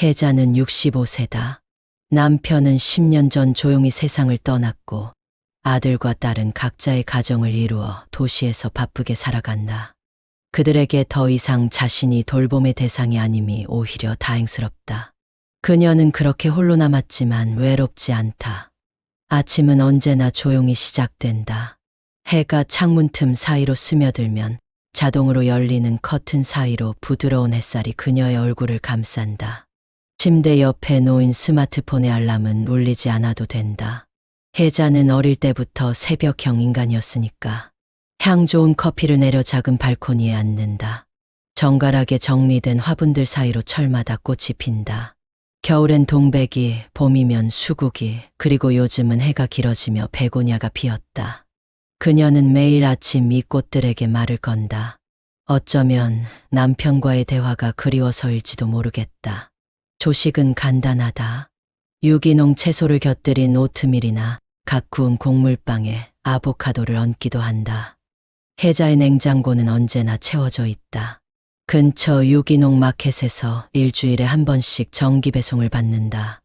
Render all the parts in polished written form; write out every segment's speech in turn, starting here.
혜자는 65세다. 남편은 10년 전 조용히 세상을 떠났고 아들과 딸은 각자의 가정을 이루어 도시에서 바쁘게 살아간다. 그들에게 더 이상 자신이 돌봄의 대상이 아님이 오히려 다행스럽다. 그녀는 그렇게 홀로 남았지만 외롭지 않다. 아침은 언제나 조용히 시작된다. 해가 창문 틈 사이로 스며들면 자동으로 열리는 커튼 사이로 부드러운 햇살이 그녀의 얼굴을 감싼다. 침대 옆에 놓인 스마트폰의 알람은 울리지 않아도 된다. 혜자는 어릴 때부터 새벽형 인간이었으니까. 향 좋은 커피를 내려 작은 발코니에 앉는다. 정갈하게 정리된 화분들 사이로 철마다 꽃이 핀다. 겨울엔 동백이, 봄이면 수국이, 그리고 요즘은 해가 길어지며 베고니아가 피었다. 그녀는 매일 아침 이 꽃들에게 말을 건다. 어쩌면 남편과의 대화가 그리워서일지도 모르겠다. 조식은 간단하다. 유기농 채소를 곁들인 오트밀이나 갓 구운 곡물빵에 아보카도를 얹기도 한다. 혜자의 냉장고는 언제나 채워져 있다. 근처 유기농 마켓에서 일주일에 한 번씩 정기 배송을 받는다.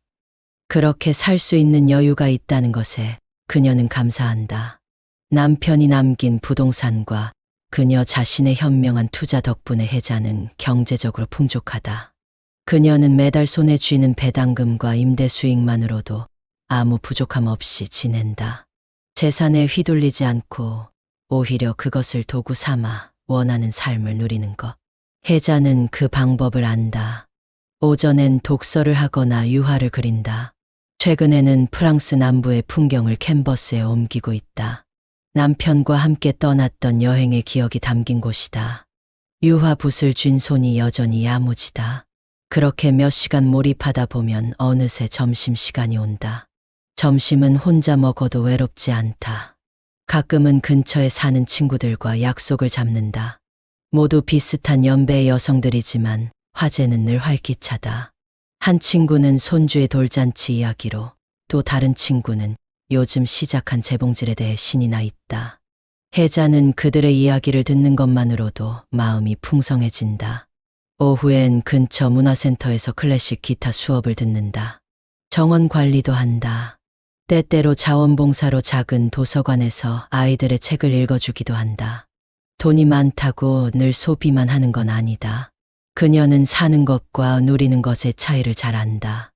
그렇게 살 수 있는 여유가 있다는 것에 그녀는 감사한다. 남편이 남긴 부동산과 그녀 자신의 현명한 투자 덕분에 혜자는 경제적으로 풍족하다. 그녀는 매달 손에 쥐는 배당금과 임대 수익만으로도 아무 부족함 없이 지낸다. 재산에 휘둘리지 않고 오히려 그것을 도구 삼아 원하는 삶을 누리는 것. 혜자는 그 방법을 안다. 오전엔 독서를 하거나 유화를 그린다. 최근에는 프랑스 남부의 풍경을 캔버스에 옮기고 있다. 남편과 함께 떠났던 여행의 기억이 담긴 곳이다. 유화붓을 쥔 손이 여전히 야무지다. 그렇게 몇 시간 몰입하다 보면 어느새 점심시간이 온다. 점심은 혼자 먹어도 외롭지 않다. 가끔은 근처에 사는 친구들과 약속을 잡는다. 모두 비슷한 연배의 여성들이지만 화제는 늘 활기차다. 한 친구는 손주의 돌잔치 이야기로, 또 다른 친구는 요즘 시작한 재봉질에 대해 신이 나 있다. 혜자는 그들의 이야기를 듣는 것만으로도 마음이 풍성해진다. 오후엔 근처 문화센터에서 클래식 기타 수업을 듣는다. 정원 관리도 한다. 때때로 자원봉사로 작은 도서관에서 아이들의 책을 읽어주기도 한다. 돈이 많다고 늘 소비만 하는 건 아니다. 그녀는 사는 것과 누리는 것의 차이를 잘 안다.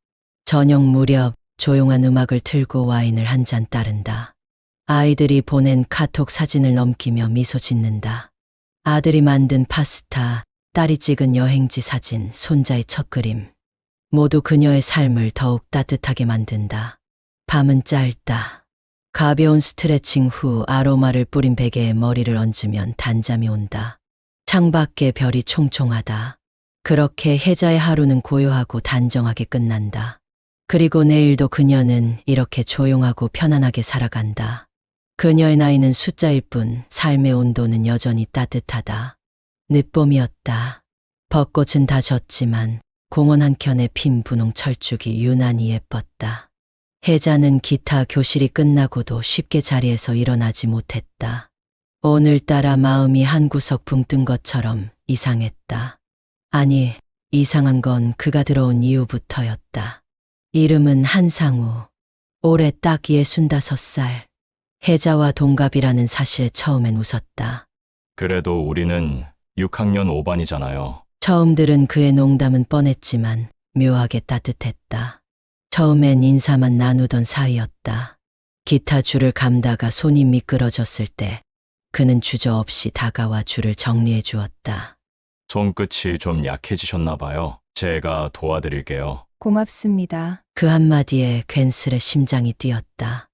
저녁 무렵 조용한 음악을 틀고 와인을 한 잔 따른다. 아이들이 보낸 카톡 사진을 넘기며 미소 짓는다. 아들이 만든 파스타, 딸이 찍은 여행지 사진, 손자의 첫 그림. 모두 그녀의 삶을 더욱 따뜻하게 만든다. 밤은 짧다. 가벼운 스트레칭 후 아로마를 뿌린 베개에 머리를 얹으면 단잠이 온다. 창밖에 별이 총총하다. 그렇게 혜자의 하루는 고요하고 단정하게 끝난다. 그리고 내일도 그녀는 이렇게 조용하고 편안하게 살아간다. 그녀의 나이는 숫자일 뿐 삶의 온도는 여전히 따뜻하다. 늦봄이었다. 벚꽃은 다 졌지만 공원 한켠에 핀 분홍 철쭉이 유난히 예뻤다. 혜자는 기타 교실이 끝나고도 쉽게 자리에서 일어나지 못했다. 오늘따라 마음이 한 구석 붕 뜬 것처럼 이상했다. 아니, 이상한 건 그가 들어온 이후부터였다. 이름은 한상우. 올해 딱 65살. 혜자와 동갑이라는 사실에 처음엔 웃었다. 그래도 우리는 6학년 5반이잖아요. 처음 들은 그의 농담은 뻔했지만 묘하게 따뜻했다. 처음엔 인사만 나누던 사이였다. 기타 줄을 감다가 손이 미끄러졌을 때 그는 주저없이 다가와 줄을 정리해 주었다. 손끝이 좀 약해지셨나 봐요. 제가 도와드릴게요. 고맙습니다. 그 한마디에 괜스레 심장이 뛰었다.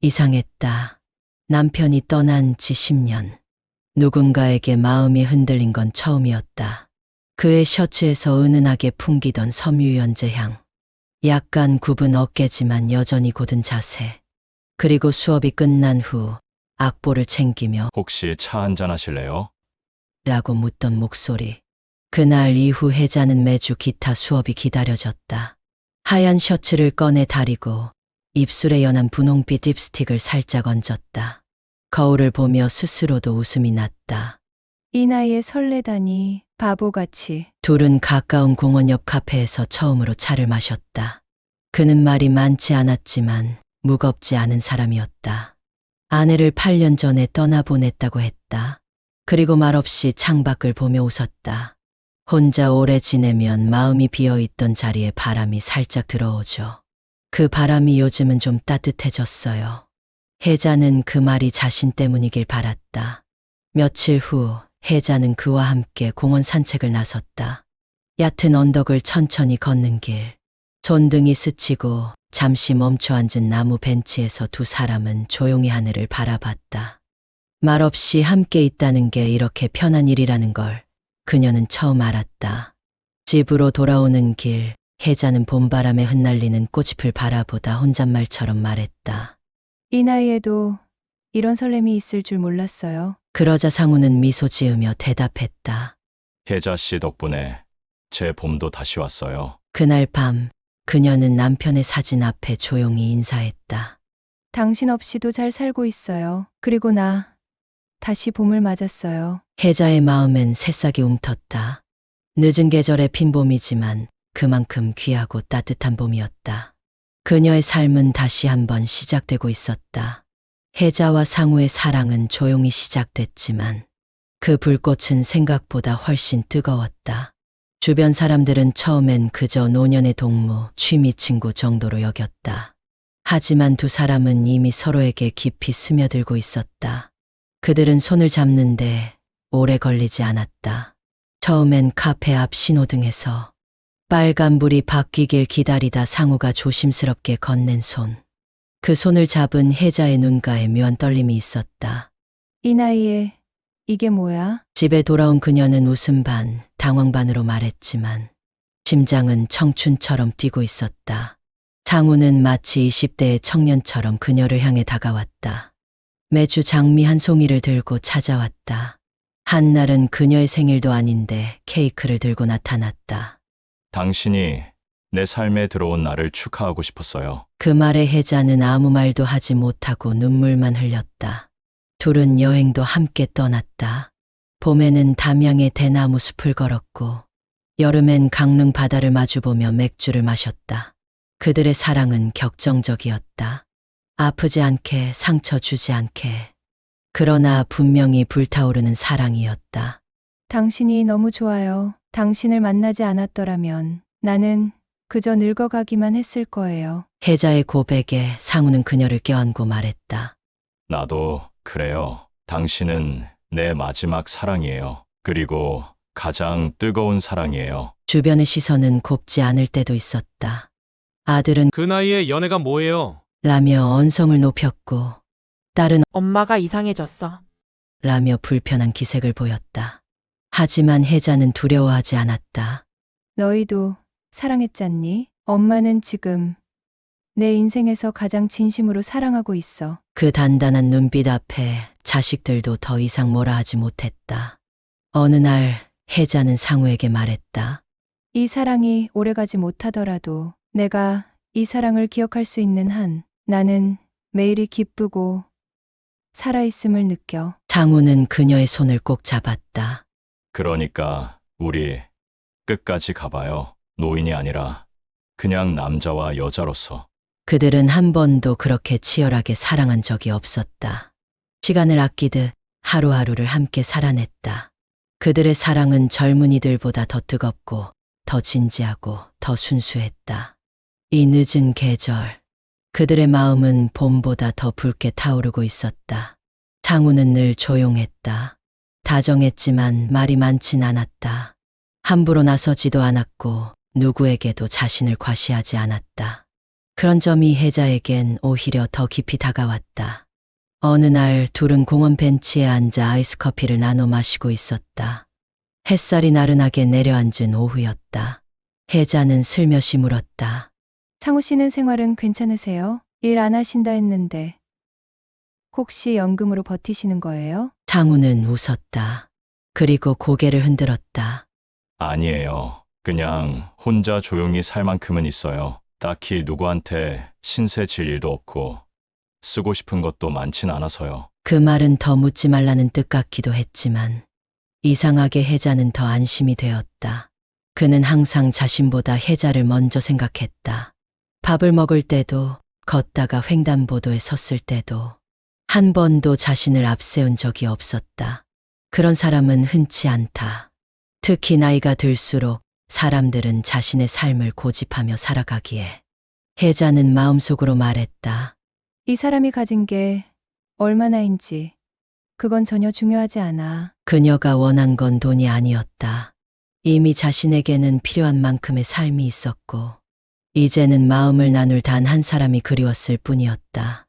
이상했다. 남편이 떠난 지 10년. 누군가에게 마음이 흔들린 건 처음이었다. 그의 셔츠에서 은은하게 풍기던 섬유유연제 향. 약간 굽은 어깨지만 여전히 곧은 자세. 그리고 수업이 끝난 후 악보를 챙기며 혹시 차 한잔 하실래요? 라고 묻던 목소리. 그날 이후 혜자는 매주 기타 수업이 기다려졌다. 하얀 셔츠를 꺼내 다리고 입술에 연한 분홍빛 립스틱을 살짝 얹었다. 거울을 보며 스스로도 웃음이 났다. 이 나이에 설레다니 바보같이. 둘은 가까운 공원 옆 카페에서 처음으로 차를 마셨다. 그는 말이 많지 않았지만 무겁지 않은 사람이었다. 아내를 8년 전에 떠나보냈다고 했다. 그리고 말없이 창밖을 보며 웃었다. 혼자 오래 지내면 마음이 비어있던 자리에 바람이 살짝 들어오죠. 그 바람이 요즘은 좀 따뜻해졌어요. 혜자는 그 말이 자신 때문이길 바랐다. 며칠 후 혜자는 그와 함께 공원 산책을 나섰다. 얕은 언덕을 천천히 걷는 길. 손등이 스치고 잠시 멈춰 앉은 나무 벤치에서 두 사람은 조용히 하늘을 바라봤다. 말없이 함께 있다는 게 이렇게 편한 일이라는 걸 그녀는 처음 알았다. 집으로 돌아오는 길, 혜자는 봄바람에 흩날리는 꽃잎을 바라보다 혼잣말처럼 말했다. 이 나이에도 이런 설렘이 있을 줄 몰랐어요. 그러자 상우는 미소 지으며 대답했다. 혜자 씨 덕분에 제 봄도 다시 왔어요. 그날 밤 그녀는 남편의 사진 앞에 조용히 인사했다. 당신 없이도 잘 살고 있어요. 그리고 나 다시 봄을 맞았어요. 혜자의 마음엔 새싹이 움텄다. 늦은 계절의 핀 봄이지만 그만큼 귀하고 따뜻한 봄이었다. 그녀의 삶은 다시 한번 시작되고 있었다. 혜자와 상우의 사랑은 조용히 시작됐지만 그 불꽃은 생각보다 훨씬 뜨거웠다. 주변 사람들은 처음엔 그저 노년의 동무, 취미 친구 정도로 여겼다. 하지만 두 사람은 이미 서로에게 깊이 스며들고 있었다. 그들은 손을 잡는데 오래 걸리지 않았다. 처음엔 카페 앞 신호등에서 빨간불이 바뀌길 기다리다 상우가 조심스럽게 건넨 손. 그 손을 잡은 혜자의 눈가에 묘한 떨림이 있었다. 이 나이에 이게 뭐야? 집에 돌아온 그녀는 웃음 반, 당황 반으로 말했지만 심장은 청춘처럼 뛰고 있었다. 상우는 마치 20대의 청년처럼 그녀를 향해 다가왔다. 매주 장미 한 송이를 들고 찾아왔다. 한날은 그녀의 생일도 아닌데 케이크를 들고 나타났다. 당신이 내 삶에 들어온 나를 축하하고 싶었어요. 그 말에 혜자는 아무 말도 하지 못하고 눈물만 흘렸다. 둘은 여행도 함께 떠났다. 봄에는 담양의 대나무 숲을 걸었고 여름엔 강릉 바다를 마주보며 맥주를 마셨다. 그들의 사랑은 격정적이었다. 아프지 않게, 상처 주지 않게. 그러나 분명히 불타오르는 사랑이었다. 당신이 너무 좋아요. 당신을 만나지 않았더라면 나는 그저 늙어가기만 했을 거예요. 혜자의 고백에 상우는 그녀를 껴안고 말했다. 나도 그래요. 당신은 내 마지막 사랑이에요. 그리고 가장 뜨거운 사랑이에요. 주변의 시선은 곱지 않을 때도 있었다. 아들은 그 나이에 연애가 뭐예요? 라며 언성을 높였고 딸은 엄마가 이상해졌어. 라며 불편한 기색을 보였다. 하지만 혜자는 두려워하지 않았다. 너희도 사랑했잖니? 엄마는 지금 내 인생에서 가장 진심으로 사랑하고 있어. 그 단단한 눈빛 앞에 자식들도 더 이상 뭐라 하지 못했다. 어느 날 혜자는 상우에게 말했다. 이 사랑이 오래가지 못하더라도 내가 이 사랑을 기억할 수 있는 한 나는 매일이 기쁘고 살아있음을 느껴. 상우는 그녀의 손을 꼭 잡았다. 그러니까 우리 끝까지 가봐요. 노인이 아니라 그냥 남자와 여자로서. 그들은 한 번도 그렇게 치열하게 사랑한 적이 없었다. 시간을 아끼듯 하루하루를 함께 살아냈다. 그들의 사랑은 젊은이들보다 더 뜨겁고 더 진지하고 더 순수했다. 이 늦은 계절, 그들의 마음은 봄보다 더 붉게 타오르고 있었다. 상우는 늘 조용했다. 다정했지만 말이 많진 않았다. 함부로 나서지도 않았고 누구에게도 자신을 과시하지 않았다. 그런 점이 혜자에겐 오히려 더 깊이 다가왔다. 어느 날 둘은 공원 벤치에 앉아 아이스 커피를 나눠 마시고 있었다. 햇살이 나른하게 내려앉은 오후였다. 혜자는 슬며시 물었다. 상우 씨는 생활은 괜찮으세요? 일 안 하신다 했는데 혹시 연금으로 버티시는 거예요? 상우는 웃었다. 그리고 고개를 흔들었다. 아니에요. 그냥 혼자 조용히 살 만큼은 있어요. 딱히 누구한테 신세 질 일도 없고 쓰고 싶은 것도 많진 않아서요. 그 말은 더 묻지 말라는 뜻 같기도 했지만 이상하게 혜자는 더 안심이 되었다. 그는 항상 자신보다 혜자를 먼저 생각했다. 밥을 먹을 때도, 걷다가 횡단보도에 섰을 때도 한 번도 자신을 앞세운 적이 없었다. 그런 사람은 흔치 않다. 특히 나이가 들수록 사람들은 자신의 삶을 고집하며 살아가기에 혜자는 마음속으로 말했다. 이 사람이 가진 게 얼마나인지 그건 전혀 중요하지 않아. 그녀가 원한 건 돈이 아니었다. 이미 자신에게는 필요한 만큼의 삶이 있었고, 이제는 마음을 나눌 단 한 사람이 그리웠을 뿐이었다.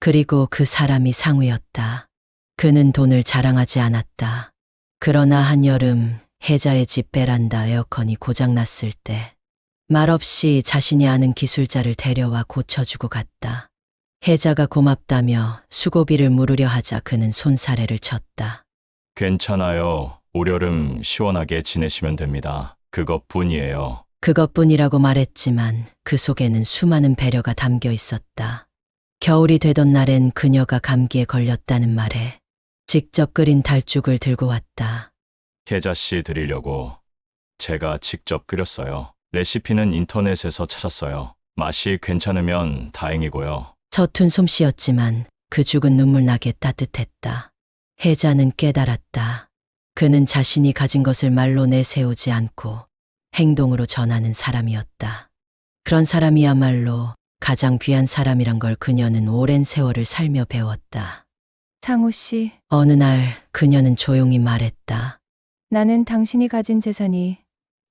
그리고 그 사람이 상우였다. 그는 돈을 자랑하지 않았다. 그러나 한여름 혜자의 집 베란다 에어컨이 고장났을 때 말없이 자신이 아는 기술자를 데려와 고쳐주고 갔다. 혜자가 고맙다며 수고비를 물으려 하자 그는 손사래를 쳤다. 괜찮아요. 올여름 시원하게 지내시면 됩니다. 그것뿐이에요. 그것뿐이라고 말했지만 그 속에는 수많은 배려가 담겨 있었다. 겨울이 되던 날엔 그녀가 감기에 걸렸다는 말에 직접 끓인 달죽을 들고 왔다. 혜자 씨 드리려고 제가 직접 끓였어요. 레시피는 인터넷에서 찾았어요. 맛이 괜찮으면 다행이고요. 서툰 솜씨였지만 그 죽은 눈물 나게 따뜻했다. 혜자는 깨달았다. 그는 자신이 가진 것을 말로 내세우지 않고 행동으로 전하는 사람이었다. 그런 사람이야말로 가장 귀한 사람이란 걸 그녀는 오랜 세월을 살며 배웠다. 상우 씨, 어느 날 그녀는 조용히 말했다. 나는 당신이 가진 재산이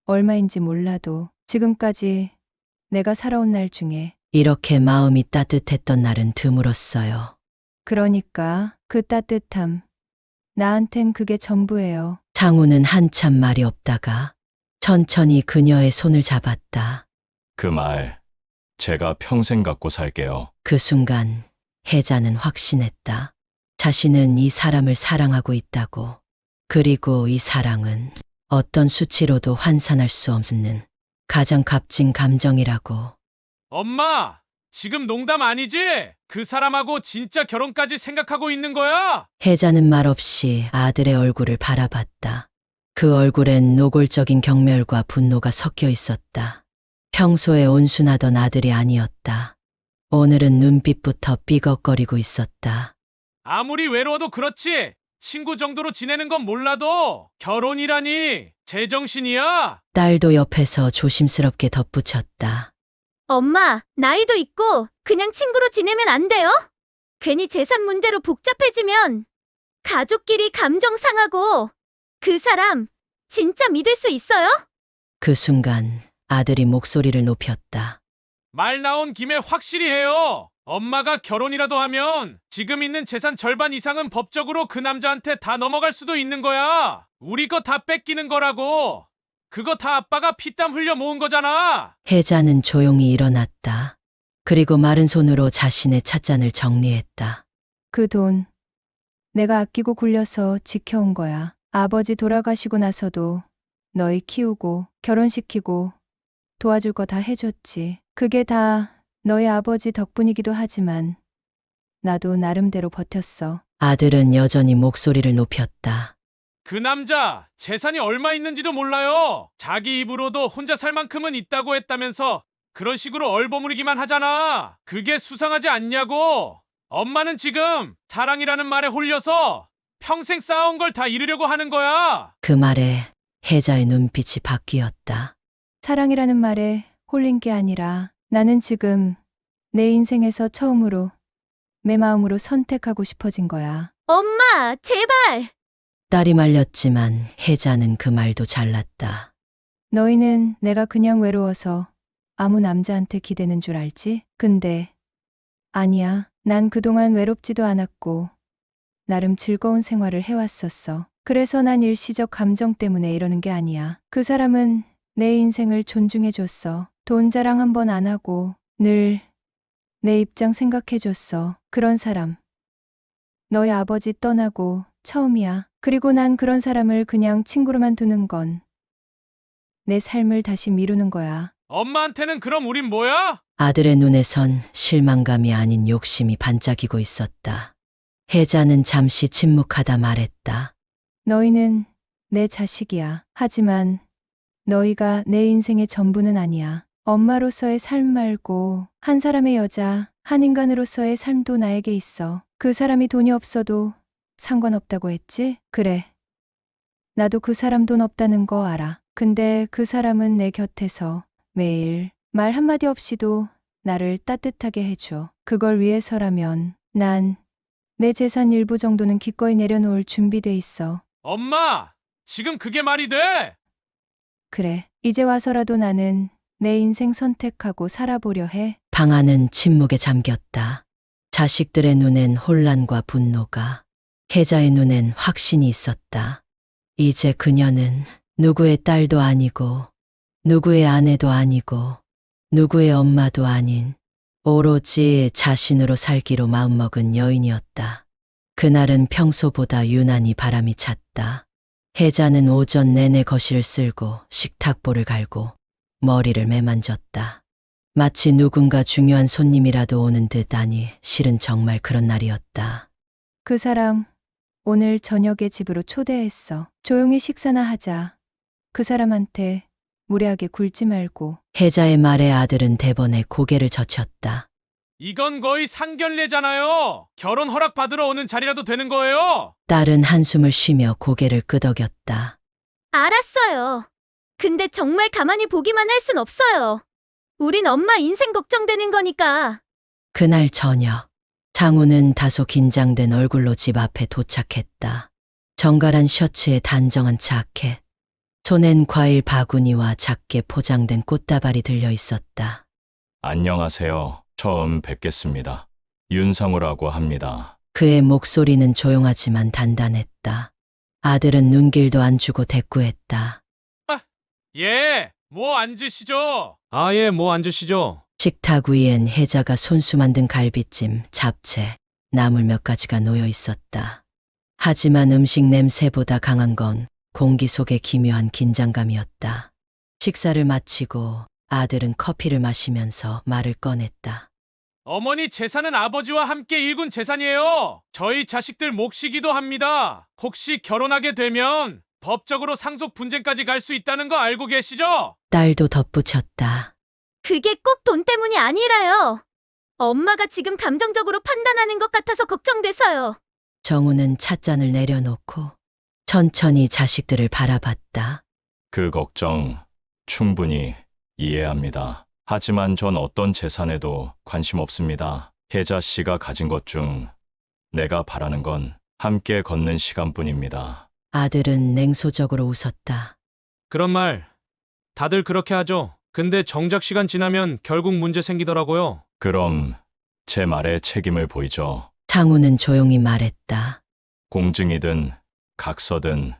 얼마인지 몰라도 지금까지 내가 살아온 날 중에 이렇게 마음이 따뜻했던 날은 드물었어요. 그러니까 그 따뜻함, 나한텐 그게 전부예요. 상우는 한참 말이 없다가 천천히 그녀의 손을 잡았다. 그 말 제가 평생 갖고 살게요. 그 순간 혜자는 확신했다. 자신은 이 사람을 사랑하고 있다고. 그리고 이 사랑은 어떤 수치로도 환산할 수 없는 가장 값진 감정이라고. 엄마, 지금 농담 아니지? 그 사람하고 진짜 결혼까지 생각하고 있는 거야? 혜자는 말없이 아들의 얼굴을 바라봤다. 그 얼굴엔 노골적인 경멸과 분노가 섞여 있었다. 평소에 온순하던 아들이 아니었다. 오늘은 눈빛부터 삐걱거리고 있었다. 아무리 외로워도 그렇지. 친구 정도로 지내는 건 몰라도 결혼이라니 제정신이야? 딸도 옆에서 조심스럽게 덧붙였다. 엄마, 나이도 있고 그냥 친구로 지내면 안 돼요? 괜히 재산 문제로 복잡해지면 가족끼리 감정 상하고 그 사람 진짜 믿을 수 있어요? 그 순간 아들이 목소리를 높였다. 말 나온 김에 확실히 해요. 엄마가 결혼이라도 하면 지금 있는 재산 절반 이상은 법적으로 그 남자한테 다 넘어갈 수도 있는 거야. 우리 거 다 뺏기는 거라고. 그거 다 아빠가 피땀 흘려 모은 거잖아. 혜자는 조용히 일어났다. 그리고 마른 손으로 자신의 찻잔을 정리했다. 그 돈 내가 아끼고 굴려서 지켜온 거야. 아버지 돌아가시고 나서도 너희 키우고 결혼시키고 도와줄 거 다 해줬지. 그게 다 너희 아버지 덕분이기도 하지만 나도 나름대로 버텼어. 아들은 여전히 목소리를 높였다. 그 남자 재산이 얼마 있는지도 몰라요. 자기 입으로도 혼자 살 만큼은 있다고 했다면서 그런 식으로 얼버무리기만 하잖아. 그게 수상하지 않냐고. 엄마는 지금 사랑이라는 말에 홀려서 평생 쌓아온 걸 다 잃으려고 하는 거야. 그 말에 혜자의 눈빛이 바뀌었다. 사랑이라는 말에 홀린 게 아니라 나는 지금 내 인생에서 처음으로 내 마음으로 선택하고 싶어진 거야. 엄마, 제발! 딸이 말렸지만 혜자는 그 말도 잘랐다. 너희는 내가 그냥 외로워서 아무 남자한테 기대는 줄 알지? 근데 아니야. 난 그동안 외롭지도 않았고 나름 즐거운 생활을 해왔었어. 그래서 난 일시적 감정 때문에 이러는 게 아니야. 그 사람은 내 인생을 존중해줬어. 돈 자랑 한 번 안 하고 늘 내 입장 생각해줬어. 그런 사람. 너희 아버지 떠나고 처음이야. 그리고 난 그런 사람을 그냥 친구로만 두는 건 내 삶을 다시 미루는 거야. 엄마한테는 그럼 우린 뭐야? 아들의 눈에선 실망감이 아닌 욕심이 반짝이고 있었다. 혜자는 잠시 침묵하다 말했다. 너희는 내 자식이야. 하지만 너희가 내 인생의 전부는 아니야. 엄마로서의 삶 말고 한 사람의 여자, 한 인간으로서의 삶도 나에게 있어. 그 사람이 돈이 없어도 상관없다고 했지? 그래. 나도 그 사람 돈 없다는 거 알아. 근데 그 사람은 내 곁에서 매일 말 한마디 없이도 나를 따뜻하게 해줘. 그걸 위해서라면 난 내 재산 일부 정도는 기꺼이 내려놓을 준비돼 있어. 엄마, 지금 그게 말이 돼? 그래. 이제 와서라도 나는 내 인생 선택하고 살아보려 해. 방 안은 침묵에 잠겼다. 자식들의 눈엔 혼란과 분노가, 혜자의 눈엔 확신이 있었다. 이제 그녀는 누구의 딸도 아니고, 누구의 아내도 아니고, 누구의 엄마도 아닌 오로지 자신으로 살기로 마음먹은 여인이었다. 그날은 평소보다 유난히 바람이 찼다. 혜자는 오전 내내 거실을 쓸고 식탁보를 갈고 머리를 매만졌다. 마치 누군가 중요한 손님이라도 오는 듯. 아니, 실은 정말 그런 날이었다. 그 사람 오늘 저녁에 집으로 초대했어. 조용히 식사나 하자. 그 사람한테 무례하게 굴지 말고. 혜자의 말에 아들은 대번에 고개를 젖혔다. 이건 거의 상견례잖아요. 결혼 허락 받으러 오는 자리라도 되는 거예요. 딸은 한숨을 쉬며 고개를 끄덕였다. 알았어요. 근데 정말 가만히 보기만 할 순 없어요. 우린 엄마 인생 걱정되는 거니까. 그날 저녁, 장우는 다소 긴장된 얼굴로 집 앞에 도착했다. 정갈한 셔츠에 단정한 자켓, 손엔 과일 바구니와 작게 포장된 꽃다발이 들려 있었다. 안녕하세요. 처음 뵙겠습니다. 윤상우라고 합니다. 그의 목소리는 조용하지만 단단했다. 아들은 눈길도 안 주고 대꾸했다. 예, 뭐 앉으시죠. 아, 예, 뭐 앉으시죠. 식탁 위엔 혜자가 손수 만든 갈비찜, 잡채, 나물 몇 가지가 놓여 있었다. 하지만 음식 냄새보다 강한 건 공기 속의 기묘한 긴장감이었다. 식사를 마치고 아들은 커피를 마시면서 말을 꺼냈다. 어머니 재산은 아버지와 함께 일군 재산이에요. 저희 자식들 몫이기도 합니다. 혹시 결혼하게 되면 법적으로 상속 분쟁까지 갈 수 있다는 거 알고 계시죠? 딸도 덧붙였다. 그게 꼭 돈 때문이 아니라요. 엄마가 지금 감정적으로 판단하는 것 같아서 걱정돼서요. 정우는 찻잔을 내려놓고 천천히 자식들을 바라봤다. 그 걱정 충분히 이해합니다. 하지만 전 어떤 재산에도 관심 없습니다. 혜자 씨가 가진 것 중 내가 바라는 건 함께 걷는 시간뿐입니다. 아들은 냉소적으로 웃었다. 그런 말 다들 그렇게 하죠. 근데 정작 시간 지나면 결국 문제 생기더라고요. 그럼 제 말에 책임을 보이죠. 장우는 조용히 말했다. 공증이든 각서든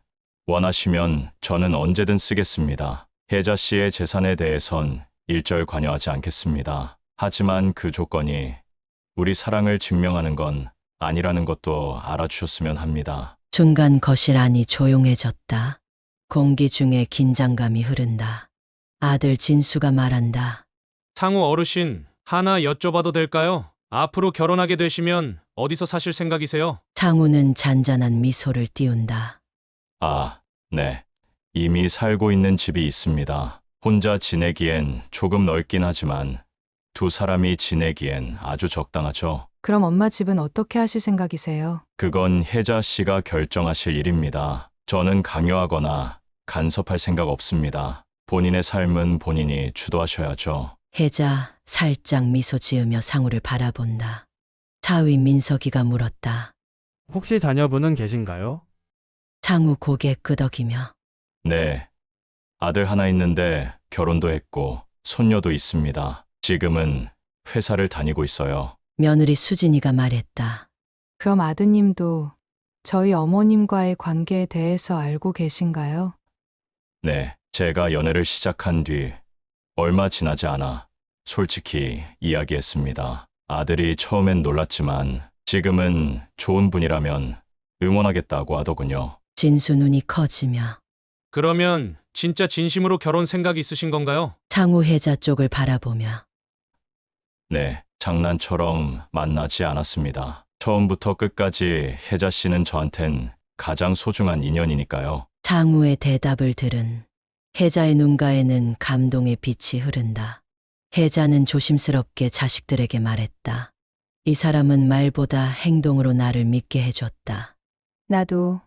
원하시면 저는 언제든 쓰겠습니다. 혜자 씨의 재산에 대해선 일절 관여하지 않겠습니다. 하지만 그 조건이 우리 사랑을 증명하는 건 아니라는 것도 알아주셨으면 합니다. 순간 거실 안이 조용해졌다. 공기 중에 긴장감이 흐른다. 아들 진수가 말한다. 상우 어르신, 하나 여쭤봐도 될까요? 앞으로 결혼하게 되시면 어디서 사실 생각이세요? 장우는 잔잔한 미소를 띄운다. 아, 네. 이미 살고 있는 집이 있습니다. 혼자 지내기엔 조금 넓긴 하지만 두 사람이 지내기엔 아주 적당하죠. 그럼 엄마 집은 어떻게 하실 생각이세요? 그건 혜자 씨가 결정하실 일입니다. 저는 강요하거나 간섭할 생각 없습니다. 본인의 삶은 본인이 주도하셔야죠. 혜자 살짝 미소 지으며 상우를 바라본다. 사위 민석이가 물었다. 혹시 자녀분은 계신가요? 상우 고개 끄덕이며 네. 아들 하나 있는데 결혼도 했고 손녀도 있습니다. 지금은 회사를 다니고 있어요. 며느리 수진이가 말했다. 그럼 아드님도 저희 어머님과의 관계에 대해서 알고 계신가요? 네. 제가 연애를 시작한 뒤 얼마 지나지 않아 솔직히 이야기했습니다. 아들이 처음엔 놀랐지만 지금은 좋은 분이라면 응원하겠다고 하더군요. 진수 눈이 커지며 그러면 진짜 진심으로 결혼 생각 있으신 건가요? 상우 혜자 쪽을 바라보며 네, 장난처럼 만나지 않았습니다. 처음부터 끝까지 혜자 씨는 저한텐 가장 소중한 인연이니까요. 장우의 대답을 들은 혜자의 눈가에는 감동의 빛이 흐른다. 혜자는 조심스럽게 자식들에게 말했다. 이 사람은 말보다 행동으로 나를 믿게 해줬다. 나도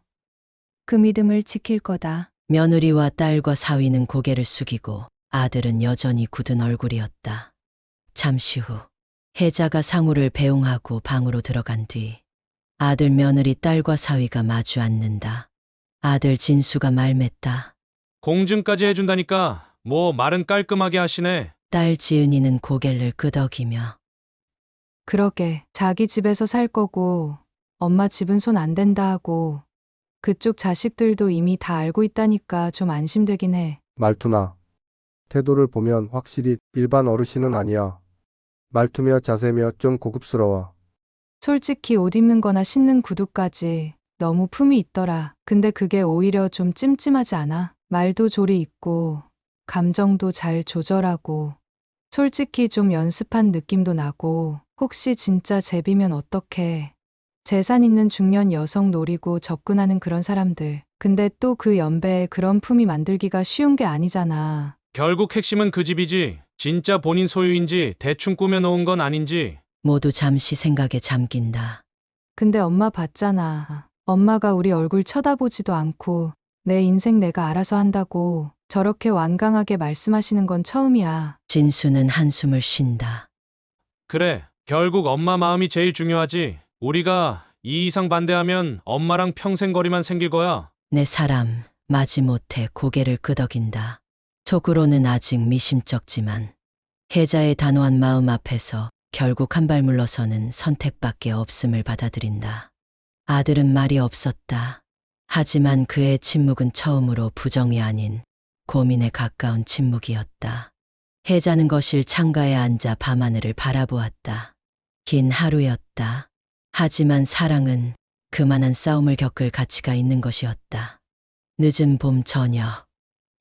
그 믿음을 지킬 거다. 며느리와 딸과 사위는 고개를 숙이고 아들은 여전히 굳은 얼굴이었다. 잠시 후 혜자가 상우를 배웅하고 방으로 들어간 뒤 아들, 며느리, 딸과 사위가 마주 앉는다. 아들 진수가 말맸다. 공증까지 해준다니까 뭐 말은 깔끔하게 하시네. 딸 지은이는 고개를 끄덕이며 그러게 자기 집에서 살 거고 엄마 집은 손 안 댄다 하고 그쪽 자식들도 이미 다 알고 있다니까 좀 안심되긴 해. 말투나 태도를 보면 확실히 일반 어르신은 아니야. 말투며 자세며 좀 고급스러워. 솔직히 옷 입는 거나 신는 구두까지 너무 품이 있더라. 근데 그게 오히려 좀 찜찜하지 않아? 말도 조리 있고 감정도 잘 조절하고 솔직히 좀 연습한 느낌도 나고 혹시 진짜 제비면 어떡해. 재산 있는 중년 여성 노리고 접근하는 그런 사람들. 근데 또 그 연배에 그런 품이 만들기가 쉬운 게 아니잖아. 결국 핵심은 그 집이지. 진짜 본인 소유인지 대충 꾸며놓은 건 아닌지. 모두 잠시 생각에 잠긴다. 근데 엄마 봤잖아. 엄마가 우리 얼굴 쳐다보지도 않고 내 인생 내가 알아서 한다고 저렇게 완강하게 말씀하시는 건 처음이야. 진수는 한숨을 쉰다. 그래, 결국 엄마 마음이 제일 중요하지. 우리가 이 이상 반대하면 엄마랑 평생 거리만 생길 거야. 내 사람 마지못해 고개를 끄덕인다. 속으로는 아직 미심쩍지만 혜자의 단호한 마음 앞에서 결국 한 발 물러서는 선택밖에 없음을 받아들인다. 아들은 말이 없었다. 하지만 그의 침묵은 처음으로 부정이 아닌 고민에 가까운 침묵이었다. 혜자는 거실 창가에 앉아 밤하늘을 바라보았다. 긴 하루였다. 하지만 사랑은 그만한 싸움을 겪을 가치가 있는 것이었다. 늦은 봄 저녁,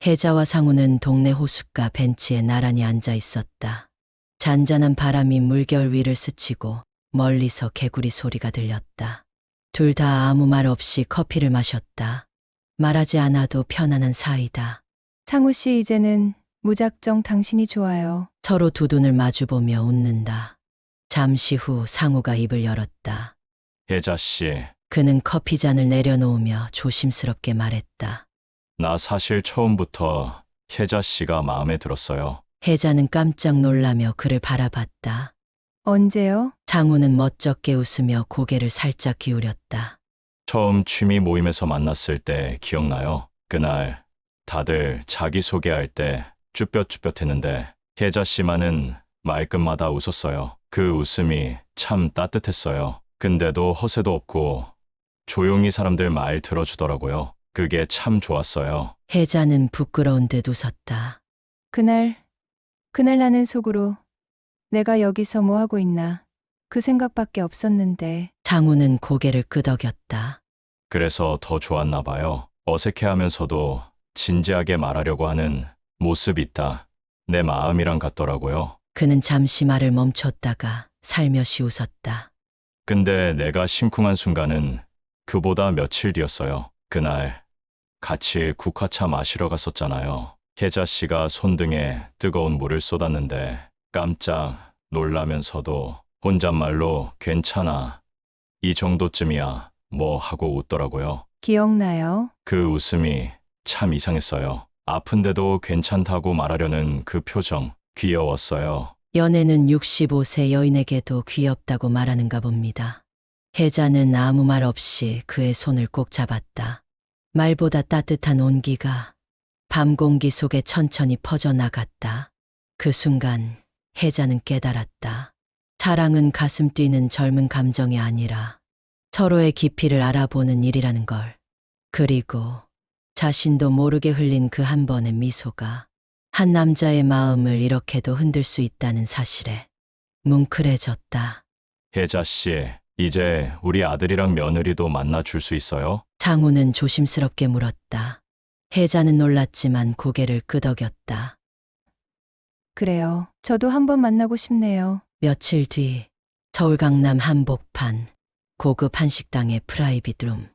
혜자와 상우는 동네 호숫가 벤치에 나란히 앉아 있었다. 잔잔한 바람이 물결 위를 스치고 멀리서 개구리 소리가 들렸다. 둘 다 아무 말 없이 커피를 마셨다. 말하지 않아도 편안한 사이다. 상우 씨 이제는 무작정 당신이 좋아요. 서로 두 눈을 마주보며 웃는다. 잠시 후 상우가 입을 열었다. 혜자 씨, 그는 커피잔을 내려놓으며 조심스럽게 말했다. 나 사실 처음부터 혜자 씨가 마음에 들었어요. 혜자는 깜짝 놀라며 그를 바라봤다. 언제요? 상우는 멋쩍게 웃으며 고개를 살짝 기울였다. 처음 취미 모임에서 만났을 때 기억나요? 그날 다들 자기소개할 때 쭈뼛쭈뼛했는데 혜자 씨만은 말끝마다 웃었어요. 그 웃음이 참 따뜻했어요. 근데도 허세도 없고 조용히 사람들 말 들어주더라고요. 그게 참 좋았어요. 혜자는 부끄러운 듯 웃었다. 그날 나는 속으로 내가 여기서 뭐 하고 있나 그 생각밖에 없었는데 상우는 고개를 끄덕였다. 그래서 더 좋았나 봐요. 어색해하면서도 진지하게 말하려고 하는 모습이 있다. 내 마음이랑 같더라고요. 그는 잠시 말을 멈췄다가 살며시 웃었다. 근데 내가 심쿵한 순간은 그보다 며칠 뒤였어요. 그날 같이 국화차 마시러 갔었잖아요. 혜자 씨가 손등에 뜨거운 물을 쏟았는데 깜짝 놀라면서도 혼잣말로 괜찮아. 이 정도쯤이야. 뭐 하고 웃더라고요. 기억나요? 그 웃음이 참 이상했어요. 아픈데도 괜찮다고 말하려는 그 표정 귀여웠어요. 연애는 65세 여인에게도 귀엽다고 말하는가 봅니다. 혜자는 아무 말 없이 그의 손을 꼭 잡았다. 말보다 따뜻한 온기가 밤 공기 속에 천천히 퍼져나갔다. 그 순간 혜자는 깨달았다. 사랑은 가슴 뛰는 젊은 감정이 아니라 서로의 깊이를 알아보는 일이라는 걸. 그리고 자신도 모르게 흘린 그 한 번의 미소가 한 남자의 마음을 이렇게도 흔들 수 있다는 사실에 뭉클해졌다. 혜자 씨, 이제 우리 아들이랑 며느리도 만나줄 수 있어요? 상우는 조심스럽게 물었다. 혜자는 놀랐지만 고개를 끄덕였다. 그래요. 저도 한번 만나고 싶네요. 며칠 뒤 서울 강남 한복판 고급 한식당의 프라이빗 룸.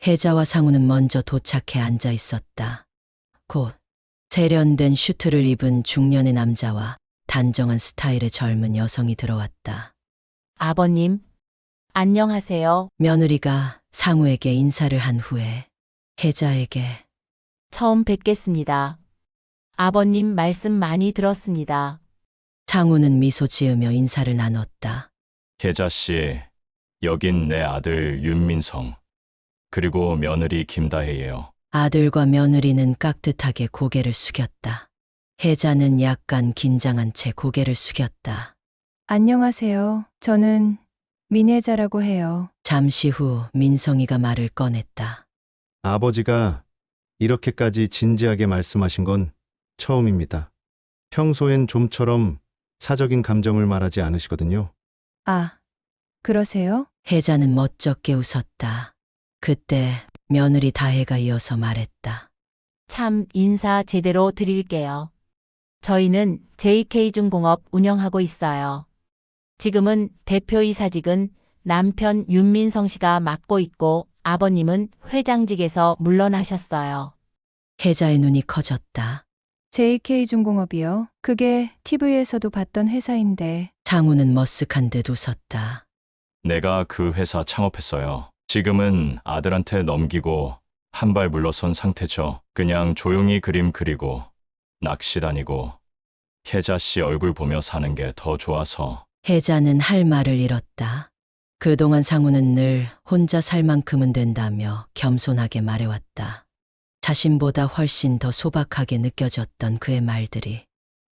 혜자와 상우는 먼저 도착해 앉아 있었다. 곧 세련된 슈트를 입은 중년의 남자와 단정한 스타일의 젊은 여성이 들어왔다. 아버님, 안녕하세요. 며느리가 상우에게 인사를 한 후에 혜자에게 처음 뵙겠습니다. 아버님 말씀 많이 들었습니다. 상우는 미소 지으며 인사를 나눴다. 혜자 씨, 여긴 내 아들 윤민성, 그리고 며느리 김다혜예요. 아들과 며느리는 깍듯하게 고개를 숙였다. 혜자는 약간 긴장한 채 고개를 숙였다. 안녕하세요. 저는 민혜자라고 해요. 잠시 후 민성이가 말을 꺼냈다. 아버지가 이렇게까지 진지하게 말씀하신 건 처음입니다. 평소엔 좀처럼 사적인 감정을 말하지 않으시거든요. 아, 그러세요? 혜자는 멋쩍게 웃었다. 그때 며느리 다혜가 이어서 말했다. 참 인사 제대로 드릴게요. 저희는 JK중공업 운영하고 있어요. 지금은 대표이사직은 남편 윤민성 씨가 맡고 있고 아버님은 회장직에서 물러나셨어요. 혜자의 눈이 커졌다. JK중공업이요? 그게 TV에서도 봤던 회사인데. 상우는 머쓱한 듯 웃었다. 내가 그 회사 창업했어요. 지금은 아들한테 넘기고 한 발 물러선 상태죠. 그냥 조용히 그림 그리고 낚시 다니고 혜자 씨 얼굴 보며 사는 게 더 좋아서. 혜자는 할 말을 잃었다. 그동안 상우는 늘 혼자 살 만큼은 된다며 겸손하게 말해왔다. 자신보다 훨씬 더 소박하게 느껴졌던 그의 말들이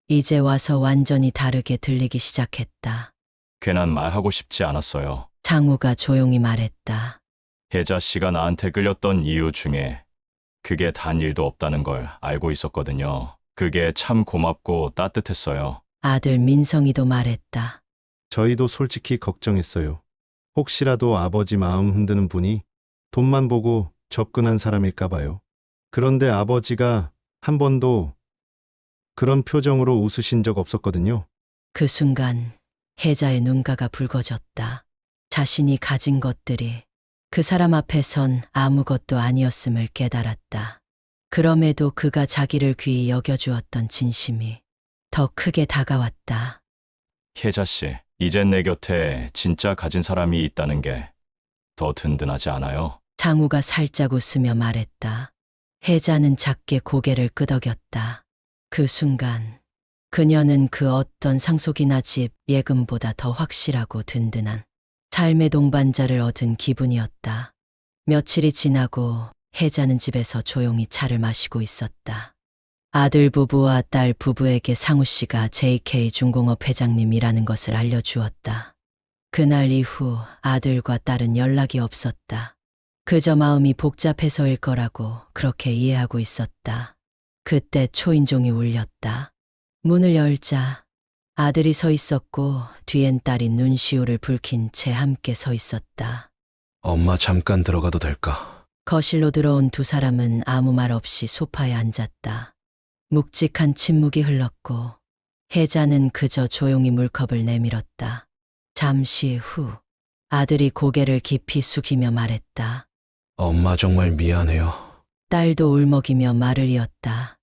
이제 와서 완전히 다르게 들리기 시작했다. 괜한 말하고 싶지 않았어요. 상우가 조용히 말했다. 혜자 씨가 나한테 끌렸던 이유 중에 그게 단 일도 없다는 걸 알고 있었거든요. 그게 참 고맙고 따뜻했어요. 아들 민성이도 말했다. 저희도 솔직히 걱정했어요. 혹시라도 아버지 마음 흔드는 분이 돈만 보고 접근한 사람일까 봐요. 그런데 아버지가 한 번도 그런 표정으로 웃으신 적 없었거든요. 그 순간 혜자의 눈가가 붉어졌다. 자신이 가진 것들이 그 사람 앞에선 아무것도 아니었음을 깨달았다. 그럼에도 그가 자기를 귀히 여겨주었던 진심이 더 크게 다가왔다. 혜자 씨, 이젠 내 곁에 진짜 가진 사람이 있다는 게 더 든든하지 않아요? 상우가 살짝 웃으며 말했다. 혜자는 작게 고개를 끄덕였다. 그 순간 그녀는 그 어떤 상속이나 집, 예금보다 더 확실하고 든든한 삶의 동반자를 얻은 기분이었다. 며칠이 지나고 혜자는 집에서 조용히 차를 마시고 있었다. 아들 부부와 딸 부부에게 상우 씨가 JK중공업 회장님이라는 것을 알려주었다. 그날 이후 아들과 딸은 연락이 없었다. 그저 마음이 복잡해서일 거라고 그렇게 이해하고 있었다. 그때 초인종이 울렸다. 문을 열자 아들이 서 있었고 뒤엔 딸이 눈시울을 붉힌 채 함께 서 있었다. 엄마 잠깐 들어가도 될까? 거실로 들어온 두 사람은 아무 말 없이 소파에 앉았다. 묵직한 침묵이 흘렀고 혜자는 그저 조용히 물컵을 내밀었다. 잠시 후 아들이 고개를 깊이 숙이며 말했다. 엄마 정말 미안해요. 딸도 울먹이며 말을 이었다.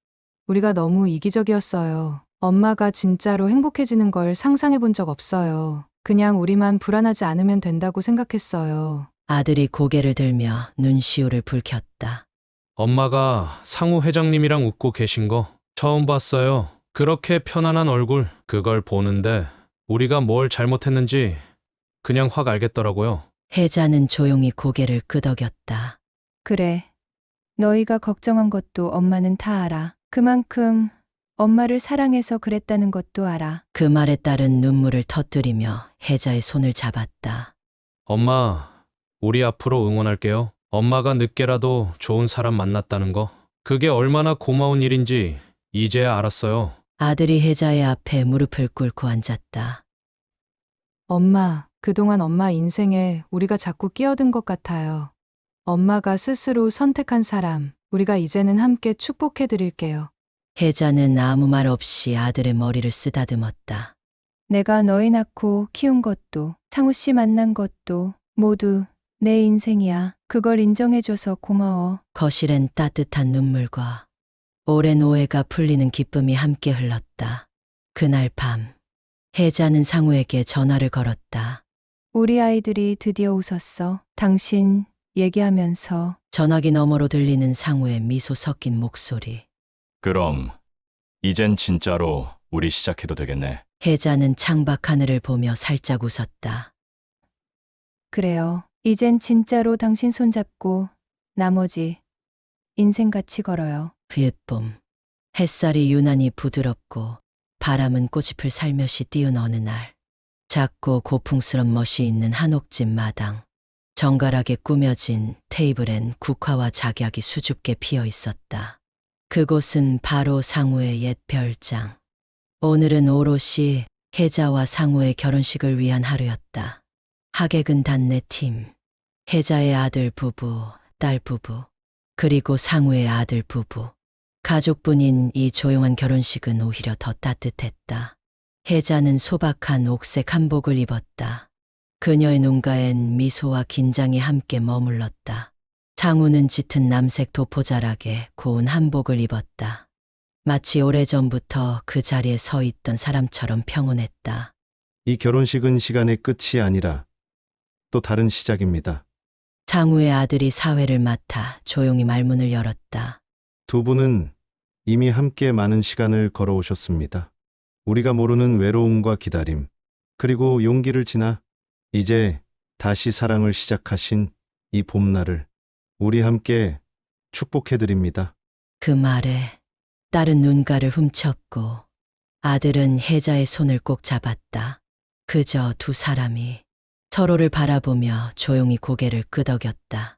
우리가 너무 이기적이었어요. 엄마가 진짜로 행복해지는 걸 상상해 본 적 없어요. 그냥 우리만 불안하지 않으면 된다고 생각했어요. 아들이 고개를 들며 눈시울을 붉혔다. 엄마가 상우 회장님이랑 웃고 계신 거 처음 봤어요. 그렇게 편안한 얼굴, 그걸 보는데 우리가 뭘 잘못했는지 그냥 확 알겠더라고요. 혜자는 조용히 고개를 끄덕였다. 그래. 너희가 걱정한 것도 엄마는 다 알아. 그만큼 엄마를 사랑해서 그랬다는 것도 알아. 그 말에 따른 눈물을 터뜨리며 혜자의 손을 잡았다. 엄마, 우리 앞으로 응원할게요. 엄마가 늦게라도 좋은 사람 만났다는 거. 그게 얼마나 고마운 일인지 이제야 알았어요. 아들이 혜자의 앞에 무릎을 꿇고 앉았다. 엄마, 그동안 엄마 인생에 우리가 자꾸 끼어든 것 같아요. 엄마가 스스로 선택한 사람, 우리가 이제는 함께 축복해 드릴게요. 혜자는 아무 말 없이 아들의 머리를 쓰다듬었다. 내가 너희 낳고 키운 것도, 상우 씨 만난 것도 모두 내 인생이야. 그걸 인정해줘서 고마워. 거실엔 따뜻한 눈물과 오랜 오해가 풀리는 기쁨이 함께 흘렀다. 그날 밤, 혜자는 상우에게 전화를 걸었다. 우리 아이들이 드디어 웃었어. 당신 얘기하면서 전화기 너머로 들리는 상우의 미소 섞인 목소리. 그럼 이젠 진짜로 우리 시작해도 되겠네. 혜자는 창밖 하늘을 보며 살짝 웃었다. 그래요. 이젠 진짜로 당신 손잡고 나머지 인생 같이 걸어요. 휘읒봄. 햇살이 유난히 부드럽고 바람은 꽃잎을 살며시 띄운 어느 날. 작고 고풍스런 멋이 있는 한옥집 마당. 정갈하게 꾸며진 테이블엔 국화와 작약이 수줍게 피어 있었다. 그곳은 바로 상우의 옛 별장. 오늘은 오롯이 혜자와 상우의 결혼식을 위한 하루였다. 하객은 단 4팀. 혜자의 아들 부부, 딸 부부, 그리고 상우의 아들 부부. 가족분인 이 조용한 결혼식은 오히려 더 따뜻했다. 혜자는 소박한 옥색 한복을 입었다. 그녀의 눈가엔 미소와 긴장이 함께 머물렀다. 상우는 짙은 남색 도포자락에 고운 한복을 입었다. 마치 오래전부터 그 자리에 서 있던 사람처럼 평온했다. 이 결혼식은 시간의 끝이 아니라 또 다른 시작입니다. 상우의 아들이 사회를 맡아 조용히 말문을 열었다. 두 분은 이미 함께 많은 시간을 걸어오셨습니다. 우리가 모르는 외로움과 기다림, 그리고 용기를 지나 이제 다시 사랑을 시작하신 이 봄날을 우리 함께 축복해드립니다. 그 말에 딸은 눈가를 훔쳤고 아들은 혜자의 손을 꼭 잡았다. 그저 두 사람이 서로를 바라보며 조용히 고개를 끄덕였다.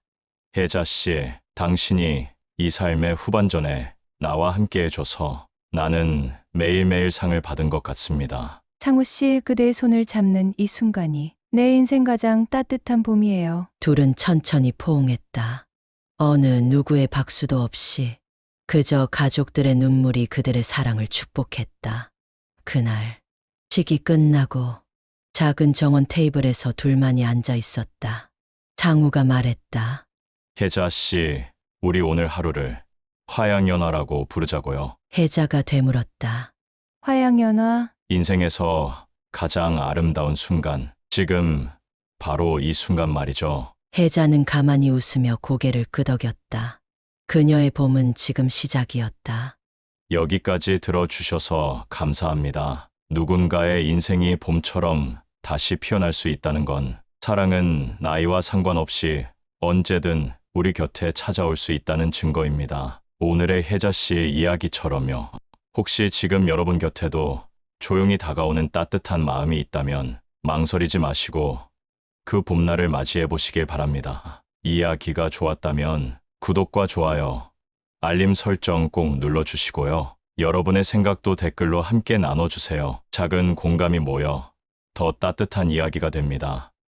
혜자 씨, 당신이 이 삶의 후반전에 나와 함께 해줘서 나는 매일매일 상을 받은 것 같습니다. 상우 씨, 그대의 손을 잡는 이 순간이 내 인생 가장 따뜻한 봄이에요. 둘은 천천히 포옹했다. 어느 누구의 박수도 없이 그저 가족들의 눈물이 그들의 사랑을 축복했다. 그날 식이 끝나고 작은 정원 테이블에서 둘만이 앉아 있었다. 상우가 말했다. 혜자 씨, 우리 오늘 하루를 화양연화라고 부르자고요. 혜자가 되물었다. 화양연화. 인생에서 가장 아름다운 순간, 지금 바로 이 순간 말이죠. 혜자는 가만히 웃으며 고개를 끄덕였다. 그녀의 봄은 지금 시작이었다. 여기까지 들어주셔서 감사합니다. 누군가의 인생이 봄처럼 다시 피어날 수 있다는 건 사랑은 나이와 상관없이 언제든 우리 곁에 찾아올 수 있다는 증거입니다. 오늘의 혜자 씨의 이야기처럼요. 혹시 지금 여러분 곁에도 조용히 다가오는 따뜻한 마음이 있다면 망설이지 마시고 그 봄날을 맞이해 보시길 바랍니다. 이야기가 좋았다면 구독과 좋아요, 알림 설정 꼭 눌러주시고요. 여러분의 생각도 댓글로 함께 나눠주세요. 작은 공감이 모여 더 따뜻한 이야기가 됩니다.